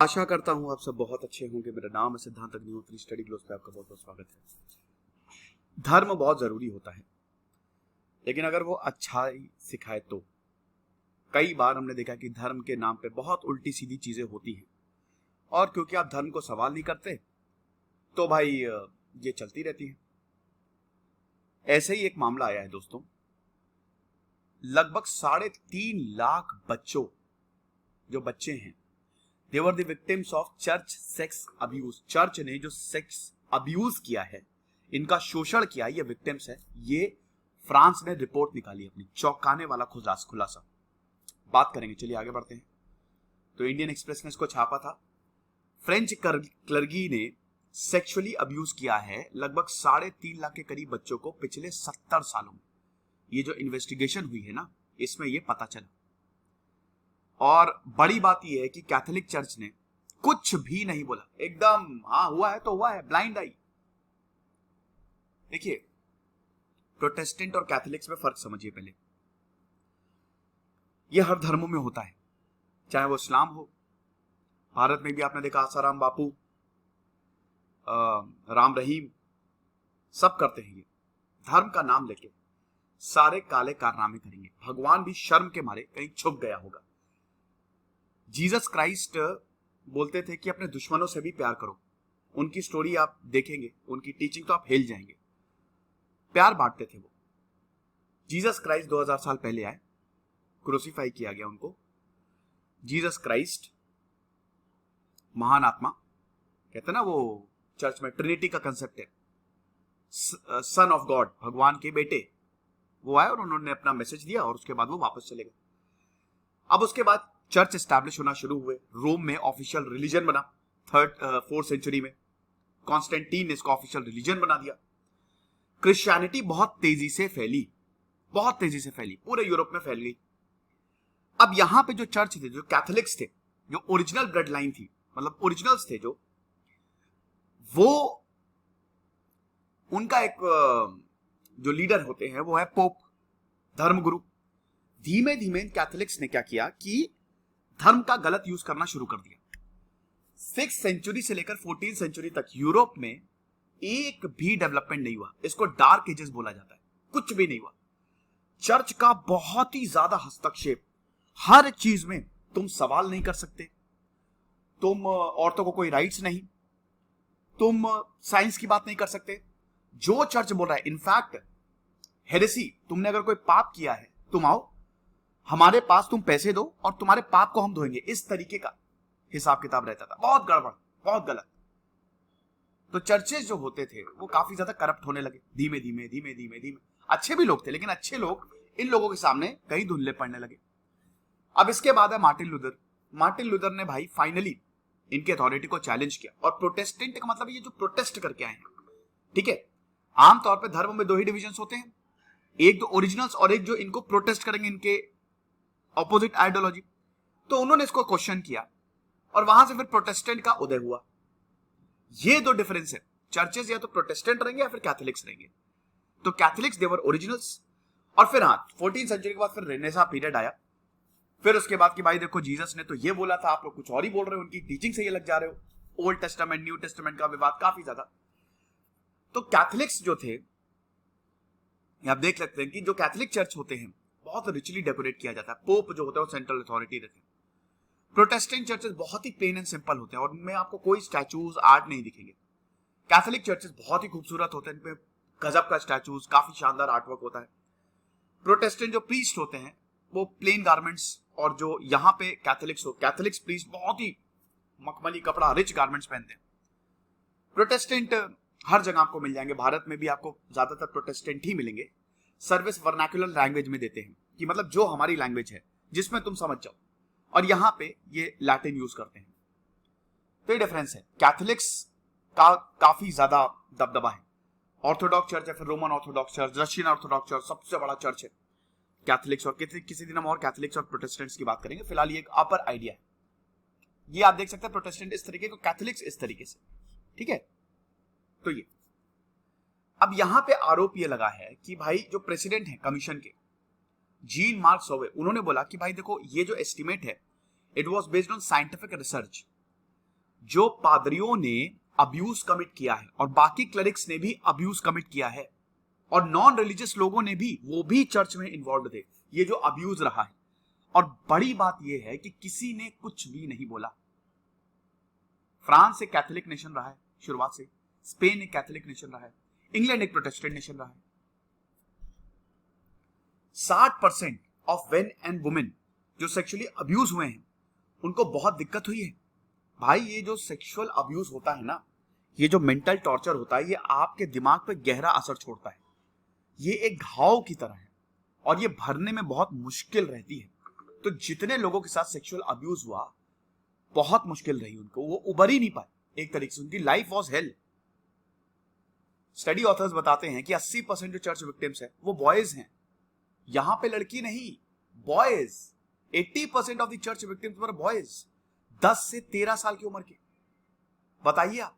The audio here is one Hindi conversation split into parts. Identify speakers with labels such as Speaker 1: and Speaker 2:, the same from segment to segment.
Speaker 1: आशा करता हूँ आप सब बहुत अच्छे होंगे। मेरा नाम है सिद्धांत अग्निहोत्री। स्टडी ग्लोस पे आपका बहुत बहुत स्वागत है। धर्म बहुत जरूरी होता है, लेकिन अगर वो अच्छाई सिखाए तो। कई बार हमने देखा कि धर्म के नाम पे बहुत उल्टी सीधी चीजें होती हैं, और क्योंकि आप धर्म को सवाल नहीं करते तो भाई ये चलती रहती है। ऐसे ही एक मामला आया है दोस्तों। लगभग 3.5 लाख बच्चों, जो बच्चे हैं, they were the victims of church sex abuse। Church ने जो सेक्स अब्यूज किया है, इनका शोषण किया, ये विक्टिम्स है। ये फ्रांस ने रिपोर्ट निकाली अपनी, चौंकाने वाला खुलासा। बात करेंगे, चलिए आगे बढ़ते हैं। तो इंडियन एक्सप्रेस ने इसको छापा था। फ्रेंच क्लर्गी ने सेक्सुअली अब्यूज किया है लगभग 3.5 लाख के करीब बच्चों को पिछले 70 सालों में। ये जो इन्वेस्टिगेशन हुई है ना, इसमें ये पता चला। और बड़ी बात यह है कि कैथोलिक चर्च ने कुछ भी नहीं बोला, एकदम हाँ हुआ है तो हुआ है, ब्लाइंड आई। देखिए, प्रोटेस्टेंट और कैथोलिक्स में फर्क समझिए पहले। यह हर धर्मों में होता है, चाहे वो इस्लाम हो। भारत में भी आपने देखा आसाराम बापू, राम रहीम, सब करते हैं ये। धर्म का नाम लेके सारे काले कारनामे करेंगे। भगवान भी शर्म के मारे कहीं छुप गया होगा। जीसस क्राइस्ट बोलते थे कि अपने दुश्मनों से भी प्यार करो। उनकी स्टोरी आप देखेंगे, उनकी टीचिंग तो आप हिल जाएंगे। प्यार बांटते थे वो। जीसस क्राइस्ट 2000 साल पहले आए, क्रूसीफाई किया गया उनको। जीसस क्राइस्ट महान आत्मा, कहते ना वो चर्च में ट्रिनिटी का कंसेप्ट है, सन ऑफ गॉड, भगवान के बेटे, वो आए और उन्होंने अपना मैसेज दिया और उसके बाद वो वापस चले गए। अब उसके बाद चर्च एस्टैब्लिश होना शुरू हुए। रोम में ऑफिशियल रिलीजन बना 4th सेंचुरी में। कॉन्स्टेंटीन ने इसको ऑफिशियल रिलीजन बना दिया। क्रिश्चियनिटी बहुत तेजी से फैली, पूरे यूरोप में फैल गई। अब यहां पे जो चर्च थे, जो कैथोलिक्स थे, जो ओरिजिनल ब्लड लाइन थी, मतलब ओरिजिनल्स थे, जो वो उनका एक जो लीडर होते हैं वो है पोप, धर्मगुरु। धीमे धीमे कैथोलिक्स ने क्या किया कि धर्म का गलत यूज करना शुरू कर दिया। 6th सेंचुरी से लेकर 14th सेंचुरी तक यूरोप में एक भी डेवलपमेंट नहीं हुआ। इसको डार्क एजेस बोला जाता है। कुछ भी नहीं हुआ। चर्च का बहुत ही ज्यादा हस्तक्षेप, हर चीज में। तुम सवाल नहीं कर सकते, तुम औरतों को कोई राइट्स नहीं, तुम साइंस की बात नहीं कर सकते। जो चर्च बोल रहा है, इनफैक्ट हेरेसी, तुमने अगर कोई पाप किया है, तुम आओ हमारे पास, तुम पैसे दो और तुम्हारे पाप को हम धोएंगे। इस तरीके का हिसाब किताब रहता था। बहुत गड़बड़, बहुत गलत। तो चर्चेस जो होते थे वो काफी ज्यादा करप्ट होने लगे धीमे धीमे। अच्छे भी लोग थे, लेकिन अच्छे लोग इन लोगों के सामने कहीं धुंधले पड़ने लगे। अब इसके बाद है मार्टिन लूथर ने भाई फाइनली इनकी अथॉरिटी को चैलेंज किया। और प्रोटेस्टेंट का मतलब ये जो प्रोटेस्ट करके आए हैं, ठीक है। आमतौर पर धर्म में 2 ही डिविजन होते हैं, एक तो ओरिजिनल्स और एक जो इनको प्रोटेस्ट करेंगे, इनके ऑपोजिट आइडियोलॉजी। तो उन्होंने इसको क्वेश्चन किया और वहां से फिर प्रोटेस्टेंट का उदय हुआ। ये 2 डिफरेंस है। चर्चेस या तो प्रोटेस्टेंट रहेंगे या फिर कैथोलिक्स रहेंगे। तो कैथोलिक्स देवर ओरिजिनल्स। और फिर 14th सेंचुरी के बाद फिर रेनेसां पीरियड आया। फिर उसके बाद कि भाई देखो, जीसस ने तो ये बोला था, आप लोग कुछ और ही बोल रहे हो, उनकी टीचिंग से ये लग जा रहे हो। ओल्ड टेस्टामेंट न्यू टेस्टामेंट का विवाद काफी ज्यादा। तो कैथोलिक्स जो थे, आप देख सकते हैं कि जो कैथोलिक चर्च होते हैं बहुत रिचली डेकोरेट किया जाता है। पोप जो होता है वो सेंट्रल अथॉरिटी रहते हैं। प्रोटेस्टेंट चर्चेस बहुत ही प्लेन एंड सिंपल होते हैं और उनमें आपको कोई स्टैचूज, आर्ट नहीं दिखेंगे। कैथोलिक चर्चेस बहुत ही खूबसूरत होते हैं, इनमें गजब का स्टैचूज, काफी शानदार आर्टवर्क होता है। प्रोटेस्टेंट जो प्रीस्ट होते हैं वो प्लेन गारमेंट्स, और जो यहाँ पे कैथोलिक्स प्रीस्ट बहुत ही मखमली कपड़ा, रिच गारमेंट्स पहनते हैं। प्रोटेस्टेंट हर जगह आपको मिल जाएंगे। भारत में भी आपको ज्यादातर प्रोटेस्टेंट ही मिलेंगे। सर्विस वर्नाक्युलर लैंग्वेज में देते हैं, कि मतलब जो हमारी लैंग्वेज है जिसमें तुम समझ जाओ, और यहां पे ये लैटिन यूज करते हैं। तो ये डिफरेंस है। कैथोलिक्स का काफी ज्यादा दबदबा है। ऑर्थोडॉक्स चर्च है, फिर Roman Orthodox church, Russian Orthodox church, सबसे बड़ा चर्च है कैथोलिक्स। और किसी दिन हम और कैथोलिक्स और प्रोटेस्टेंट्स की बात करेंगे। फिलहाल ये एक अपर आइडिया है। ये आप देख सकते हैं, प्रोटेस्टेंट इस तरीके को, कैथोलिक्स इस तरीके से, ठीक है। तो ये अब यहां पे आरोप ये लगा है कि भाई जो प्रेसिडेंट है कमीशन के, जीन मार्क सोवे, उन्होंने बोला कि भाई देखो, ये जो एस्टिमेट है, it was based on scientific research. जो पादरियों ने अब्यूज कमिट किया है और बाकी क्लरिक्स ने भी अब्यूज कमिट किया है और नॉन रिलीजियस लोगों ने भी, वो भी चर्च में इन्वॉल्व थे, ये जो अब्यूज रहा है। और बड़ी बात यह है कि किसी ने कुछ भी नहीं बोला। फ्रांस एक कैथोलिक नेशन रहा है शुरुआत से, स्पेन एक कैथोलिक नेशन रहा है, इंग्लैंड एक प्रोटेस्टेंट नेशन रहा है। 60% ऑफ मेन एंड वुमेन जो सेक्सुअली अब्यूज हुए हैं उनको बहुत दिक्कत हुई है। भाई ये जो सेक्सुअल अब्यूज होता है ना, ये जो मेंटल टॉर्चर होता है, ये आपके दिमाग पे गहरा असर छोड़ता है। ये एक घाव की तरह है और ये भरने में बहुत मुश्किल रहती है। तो जितने लोगों के साथ सेक्सुअल अब्यूज हुआ, बहुत मुश्किल रही उनको, वो उबर ही नहीं पाए, एक तरीके से उनकी life was hello. Study authors बताते हैं कि 80% जो चर्च विक्टिम्स है वो बॉयज हैं। यहां पे लड़की नहीं, boys. 80% of the church victims were boys, 10 से 13 साल की उम्र के। बताइए आप,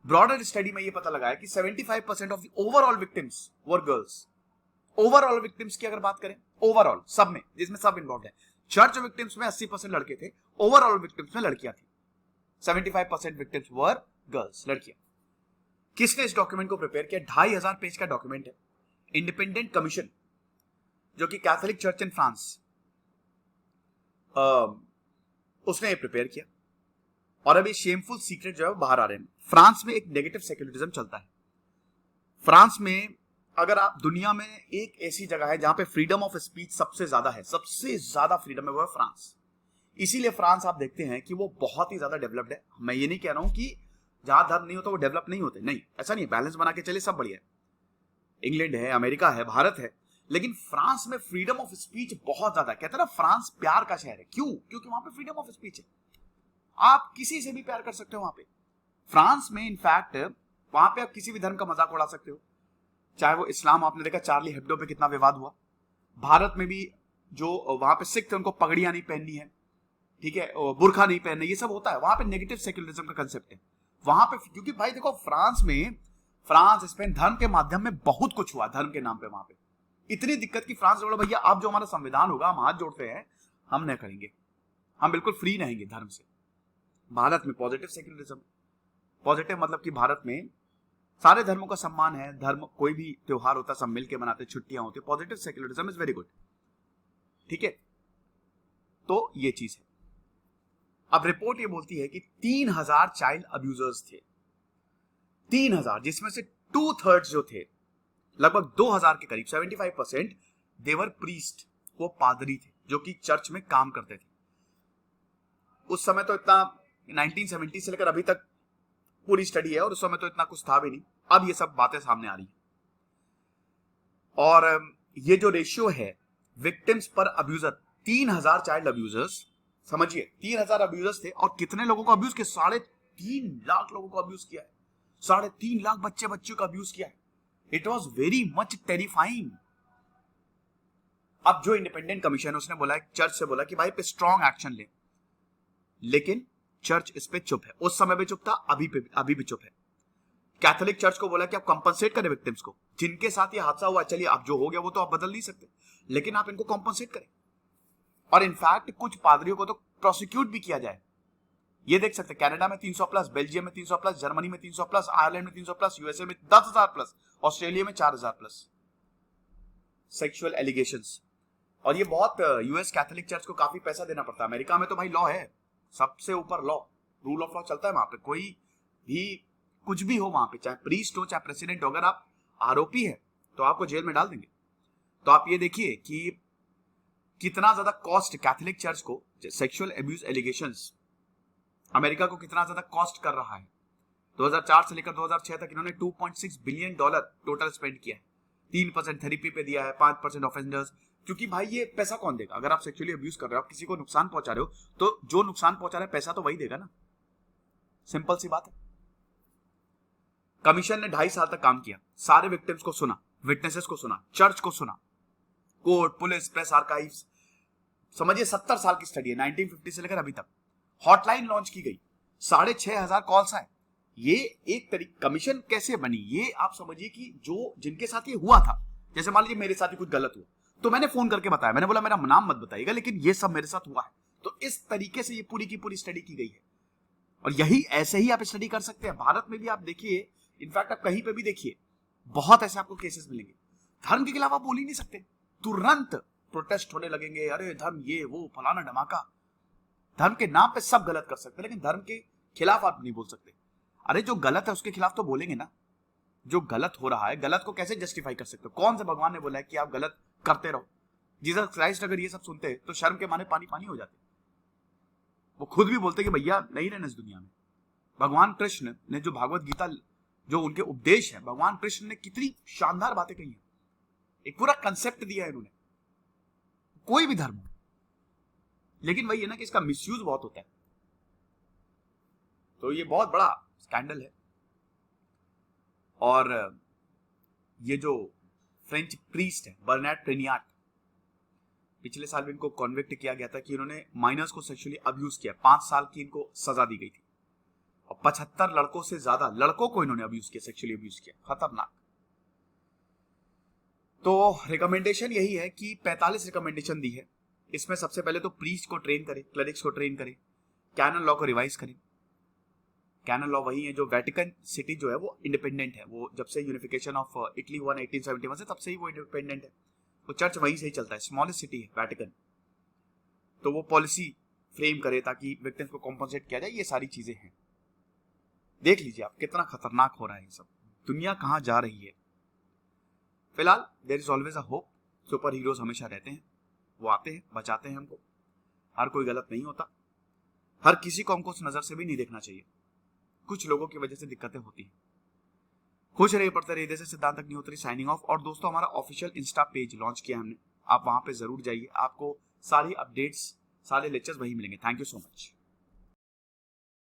Speaker 1: ब्रॉडर स्टडी में ये पता लगा है कि 75% of the overall victims were girls. Overall victims की अगर बात करें, ओवरऑल सब में, जिसमें सब इन्वॉल्व है, चर्च विक्टिम्स में 80% लड़के थे, ओवरऑल विक्टिम्स में लड़कियां थी। 75% विक्टिम्स वर गर्ल्स, लड़कियां। किसने इस डॉक्यूमेंट को प्रिपेयर किया? 2500 पेज का डॉक्यूमेंट है। इंडिपेंडेंट कमीशन जो कि कैथोलिक चर्च इन फ्रांस, उसने ये प्रिपेयर किया। और अभी शेमफुल सीक्रेट जो है बाहर आ रहे हैं। फ्रांस में एक नेगेटिव सेक्युलरिज्म चलता है। फ्रांस में अगर आप, दुनिया में एक ऐसी जगह है जहां पे फ्रीडम ऑफ स्पीच सबसे ज्यादा है, सबसे ज्यादा फ्रीडम है, वो है फ्रांस। इसीलिए फ्रांस आप देखते हैं कि वो बहुत ही ज्यादा डेवलप्ड है। मैं ये नहीं कह रहा हूं कि जहां धर्म नहीं होता वो डेवलप नहीं होते, नहीं, ऐसा नहीं, बैलेंस बना के चले, सब बढ़िया है। इंग्लैंड है, अमेरिका है, भारत है, लेकिन फ्रांस में फ्रीडम ऑफ स्पीच बहुत ज्यादा है। कहते हैं ना फ्रांस प्यार का शहर है, क्यों? क्योंकि वहां पे फ्रीडम ऑफ स्पीच है। आप किसी से भी प्यार कर सकते हो वहां पे। फ्रांस में इनफैक्ट वहां पे आप किसी भी धर्म का मजाक उड़ा सकते हो, चाहे वो इस्लाम। आपने देखा चार्ली हेब्डो पे कितना विवाद हुआ। भारत में भी जो वहां पे सिख थे उनको पगड़ियां नहीं पहननी है, ठीक है, बुरखा नहीं पहनना, ये सब होता है वहां पे। नेगेटिव सेक्युलरिज्म का कंसेप्ट है वहां पे, क्योंकि भाई देखो फ्रांस में, फ्रांस स्पेन, धर्म के माध्यम में बहुत कुछ हुआ, धर्म के नाम पे वहां पे। इतनी दिक्कत की फ्रांस बोला भैया अब जो हमारा संविधान होगा हम हाथ जोड़ते हैं, हम नहीं करेंगे, हम बिल्कुल फ्री रहेंगे धर्म से। भारत में पॉजिटिव सेक्युलरिज्म, पॉजिटिव मतलब कि भारत में सारे धर्मों का सम्मान है, धर्म कोई भी त्योहार होता है सब मिलके मनाते, छुट्टियां होती है। Positive secularism is very good, ठीक है। तो ये चीज है। अब रिपोर्ट ये बोलती है कि 3000 चाइल्ड अब्यूजर्स थे, 3000, जिसमें से 2/3 जो थे, लगभग 2000 के करीब, 75% देवर प्रीस्ट, वो पादरी थे जो कि चर्च में काम करते थे। उस समय तो इतना 1970 से लेकर अभी तक पूरी स्टडी है, और उस समय तो इतना कुछ था भी नहीं। अब ये सब बातें सामने आ रही है। और ये जो रेशियो है विक्टिम्स पर अब्यूजर, 3000 चाइल्ड अब्यूजर्स, समझिए 3000 अब्यूजर्स थे, और कितने लोगों को अब्यूज किया? 3.5 लाख लोगों को अब्यूज किया है। 3.5 लाख बच्चों का अब्यूज किया है। It was very much terrifying. अब जो इंडिपेंडेंट कमीशन, उसने बोला, चर्च से बोला कि भाई पे स्ट्रॉन्ग एक्शन ले, लेकिन चर्च इस पे चुप है। उस समय भी चुप था, अभी भी चुप है। कैथोलिक चर्च को बोला कि आप कंपनसेट करें विक्टिम्स को, जिनके साथ ये हादसा हुआ। चलिए अब जो हो गया वो तो आप बदल नहीं सकते, लेकिन आप इनको कंपनसेट करें। और इनफैक्ट कुछ पादरियों को तो प्रोसिक्यूट भी किया जाए। ये देख सकते, कनाडा में 300+, बेल्जियम में 300+, जर्मनी में 300+, आयरलैंड में 300+, यूएसए में 10,000+, ऑस्ट्रेलिया में 4,000+ सेक्सुअल एलिगेशंस। और ये बहुत, यूएस कैथोलिक चर्च को काफी पैसा देना पड़ता है। अमेरिका में तो भाई लॉ है, सबसे ऊपर लॉ, रूल ऑफ लॉ चलता है वहां पे। कोई भी कुछ भी हो वहां पे, चाहे प्रीस्ट हो चाहे प्रेसिडेंट हो, अगर आप आरोपी है तो आपको जेल में डाल देंगे। तो आप ये देखिए कि कितना ज्यादा कॉस्ट कैथोलिक चर्च को, सेक्सुअल एब्यूज एलिगेशंस अमेरिका को कितना ज्यादा कॉस्ट कर रहा है। 2004 से लेकर 2006 तक इन्होंने $2.6 बिलियन टोटल स्पेंड किया है। 3% थेरेपी पे दिया है, 5% ऑफेंडर्स। क्योंकि भाई ये पैसा कौन देगा? अगर आप सेक्सुअली अब्यूज कर रहे हो, आप किसी को नुकसान पहुंचा रहे हो, तो जो नुकसान पहुंचा रहा है पैसा तो वही देगा ना, सिंपल सी बात है। कमीशन ने 2.5 साल तक काम किया, सारे विक्टिम्स को सुना, विटनेसेस को सुना, चर्च को सुना, कोर्ट, पुलिस, प्रेस, आर्काइव्स। समझिए 70 साल की स्टडी है, 1950 से लेकर अभी तक। हॉटलाइन लॉन्च की गई, 6,500 कॉल्स आए। ये एक तरीके कमीशन कैसे बनी, ये आप समझिए कि जो जिनके साथ ये हुआ था, जैसे मान लीजिए मेरे साथ ही कुछ गलत हुआ तो मैंने फोन करके बताया, मैंने बोला मेरा नाम मत बताइएगा, लेकिन ये सब मेरे साथ हुआ है। तो इस तरीके से ये पूरी की पूरी स्टडी की गई है। और यही ऐसे ही आप स्टडी कर सकते हैं। भारत में भी आप देखिए, इनफैक्ट आप कहीं पे भी देखिए, बहुत ऐसे आपको केसेस मिलेंगे। धर्म के खिलाफ आप बोल ही नहीं सकते, तुरंत प्रोटेस्ट होने लगेंगे, अरे धर्म ये वो फलाना धमाका। धर्म के नाम पे सब गलत कर सकते हैं, लेकिन धर्म के खिलाफ आप नहीं बोल सकते। अरे जो गलत है उसके खिलाफ तो बोलेंगे ना। जो गलत हो रहा है, गलत को कैसे जस्टिफाई कर सकते हो? कौन से भगवान ने बोला है कि आप गलत करते रहो? जीसस क्राइस्ट अगर ये सब सुनते तो शर्म के माने पानी पानी हो जाते। वो खुद भी बोलते कि भैया नहीं रहना इस दुनिया में। भगवान कृष्ण ने जो भागवत गीता, जो उनके उपदेश है, भगवान कृष्ण ने कितनी शानदार बातें कही है, एक पूरा कंसेप्ट दिया है इन्होंने। कोई भी धर्म हो, लेकिन वही है ना कि इसका मिसयूज बहुत होता है। तो ये बहुत बड़ा स्कैंडल है। और ये जो फ्रेंच प्रीस्ट है बर्नार्ड प्रेनियाट, पिछले साल भी इनको कॉन्विक्ट किया गया था कि इन्होंने माइनर्स को सेक्सुअली अब्यूज किया। 5 साल की इनको सजा दी गई थी और 75 लड़कों से ज्यादा लड़कों को इन्होंने अब्यूज किया, सेक्सुअली अब्यूज किया। खतरनाक। तो रिकमेंडेशन यही है कि 45 रिकमेंडेशन दी है। इसमें सबसे पहले तो प्रीस्ट को ट्रेन करें, क्लरिक्स को ट्रेन करें, कैनन लॉ को रिवाइज करें। कैनन लॉ वही है जो वेटिकन सिटी जो है वो इंडिपेंडेंट है। वो जब से यूनिफिकेशन ऑफ इटली हुआ 1871 से, तब से ही वो इंडिपेंडेंट है। वो चर्च वहीं से ही चलता है, स्मॉलेस्ट सिटी है वेटिकन। तो वो पॉलिसी फ्रेम करे ताकि विक्टिम्स को कॉम्पनसेट किया जाए। ये सारी चीजें हैं। देख लीजिए आप कितना खतरनाक हो रहा है ये सब, दुनिया कहां जा रही है। फिलहाल there is always a hope. Superheroes हमेशा रहते हैं, वो आते हैं, बचाते हैं हमको। हर कोई गलत नहीं होता, हर किसी को हमको उस नजर से भी नहीं देखना चाहिए। कुछ लोगों की वजह से दिक्कतें होती हैं। खुश रहिए, पढ़ते रहिए। जैसे सिद्धांत अग्निहोत्री साइनिंग ऑफ। और दोस्तों, हमारा ऑफिशियल इंस्टा पेज लॉन्च किया हमने, आप वहां पे जरूर जाइए। आपको सारी अपडेट्स, सारे लेक्चर्स वहीं मिलेंगे। Thank you so much.